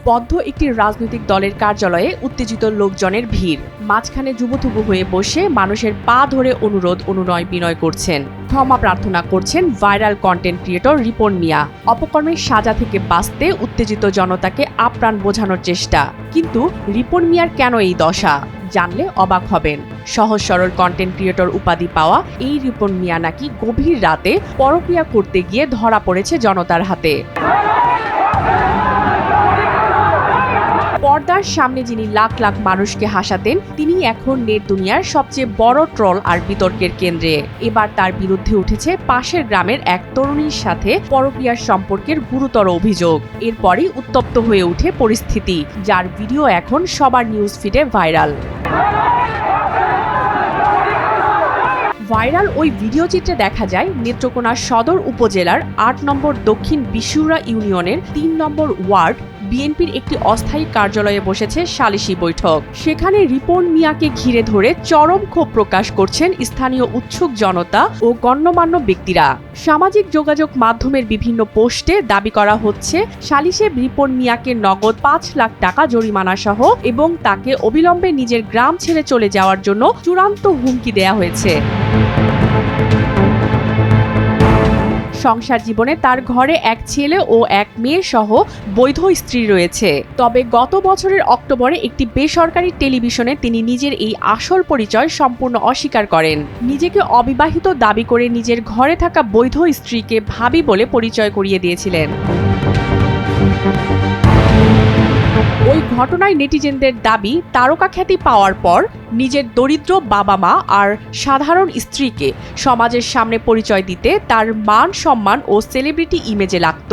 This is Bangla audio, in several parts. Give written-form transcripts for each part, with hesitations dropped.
বদ্ধ একটি রাজনৈতিক দলের কার্যালয়ে উত্তেজিত লোকজনের ভিড়। মাঝখানে যুবথুবু হয়ে বসে মানুষের পা ধরে অনুরোধ অনুনয় বিনয় করছেন, ক্ষমা প্রার্থনা করছেন ভাইরাল কন্টেন্ট ক্রিয়েটর রিপন মিয়া। অপকর্মের সাজা থেকে বাঁচতে উত্তেজিত জনতাকে আপ্রাণ বোঝানোর চেষ্টা। কিন্তু রিপন মিয়ার কেন এই দশা জানলে অবাক হবেন। সহজ সরল কন্টেন্ট ক্রিয়েটর উপাধি পাওয়া এই রিপন মিয়া নাকি গভীর রাতে পরক্রিয়া করতে গিয়ে ধরা পড়েছে জনতার হাতে। পর্দার সামনে যিনি লাখ লাখ মানুষকে হাসাতেন, তিনি এখন নেট দুনিয়ার সবচেয়ে বড় ট্রল আর বিতর্কের কেন্দ্রে। এবার তার বিরুদ্ধে উঠেছে পাশের গ্রামের এক তরুণীর সাথে পরক্রিয়ার সম্পর্কের গুরুতর অভিযোগ। এরপরই উত্তপ্ত হয়ে ওঠে পরিস্থিতি, যার ভিডিও এখন সবার নিউজ ফিডে ভাইরাল। ওই ভিডিও চিত্রে দেখা যায় নেত্রকোনা সদর উপজেলার ৮ নম্বর দক্ষিণ বিশুরা ইউনিয়নের ৩ নম্বর ওয়ার্ড বিএনপির একটি অস্থায়ী কার্যালয়ে বসেছে সালিশি বৈঠক। সেখানে রিপন মিয়াকে ঘিরে ধরে চরম ক্ষোভ প্রকাশ করছেন স্থানীয় উৎসুক জনতা ও গণ্যমান্য ব্যক্তিরা। সামাজিক যোগাযোগ মাধ্যমের বিভিন্ন পোস্টে দাবি করা হচ্ছে সালিশে রিপন মিয়াকে নগদ ৫ লাখ টাকা জরিমানা সহ এবং তাকে অবিলম্বে নিজের গ্রাম ছেড়ে চলে যাওয়ার জন্য চূড়ান্ত হুমকি দেয়া হয়েছে। সংসার জীবনে তার ঘরে এক ছেলে ও এক মেয়ে সহ বৈধ স্ত্রী রয়েছে। তবে গত বছরের অক্টোবরে একটি বেসরকারি টেলিভিশনে তিনি নিজের এই আসল পরিচয় সম্পূর্ণ অস্বীকার করেন। নিজেকে অবিবাহিত দাবি করে নিজের ঘরে থাকা বৈধ স্ত্রীকে ভাবি বলে পরিচয় করিয়ে দিয়েছিলেন। ওই ঘটনায় নেটিজেনদের দাবি, তারকা খ্যাতি পাওয়ার পর নিজের দরিদ্র বাবা মা আর সাধারণ স্ত্রীকে সমাজের সামনে পরিচয় দিতে তার মান সম্মান ও সেলিব্রিটি ইমেজে লাগত।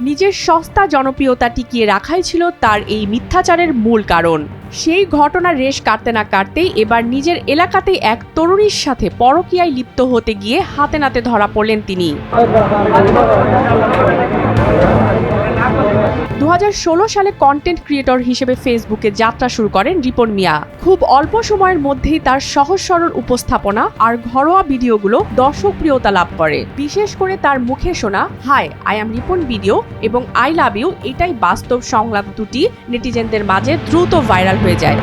নিজের সস্তা জনপ্রিয়তা টিকিয়ে রাখাই ছিল তার এই মিথ্যাচারের মূল কারণ। সেই ঘটনার রেশ কাটতে না কাটতেই এবার নিজের এলাকাতেই এক তরুণীর সাথে পরকীয়ায় লিপ্ত হতে গিয়ে হাতে নাতে ধরা পড়লেন তিনি। 2016 সালে কন্টেন্ট ক্রিয়েটর হিসেবে ফেসবুকে যাত্রা শুরু করেন রিপন মিয়া। খুব অল্প সময়ের মধ্যেই তার সহজ সরল উপস্থাপনা আর ঘরোয়া ভিডিওগুলো দর্শকপ্রিয়তা লাভ করে। বিশেষ করে তার মুখে শোনা hi I am Ripon video এবং আই লাভ ইউ এটাই বাস্তব সংলাপ দুটি নেটিজেনদের মাঝে দ্রুত ভাইরাল হয়ে যায়।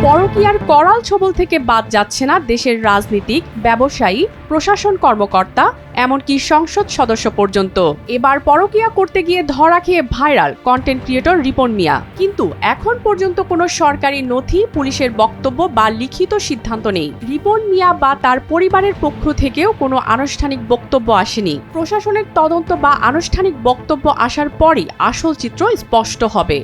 পরকীয়ার করাল ছবল থেকে বাদ যাচ্ছে না দেশের রাজনীতিক, ব্যবসায়ী, প্রশাসন কর্মকর্তা, এমনকি সংসদ সদস্য পর্যন্ত। এবার পরকীয়া করতে গিয়ে ধরা খেয়ে ভাইরাল কন্টেন্ট ক্রিয়েটর রিপন মিয়া। কিন্তু এখন পর্যন্ত কোনো সরকারি নথি, পুলিশের বক্তব্য বা লিখিত সিদ্ধান্ত নেই। রিপন মিয়া বা তার পরিবারের পক্ষ থেকেও কোনো আনুষ্ঠানিক বক্তব্য আসেনি। প্রশাসনের তদন্ত বা আনুষ্ঠানিক বক্তব্য আসার পরই আসল চিত্র স্পষ্ট হবে।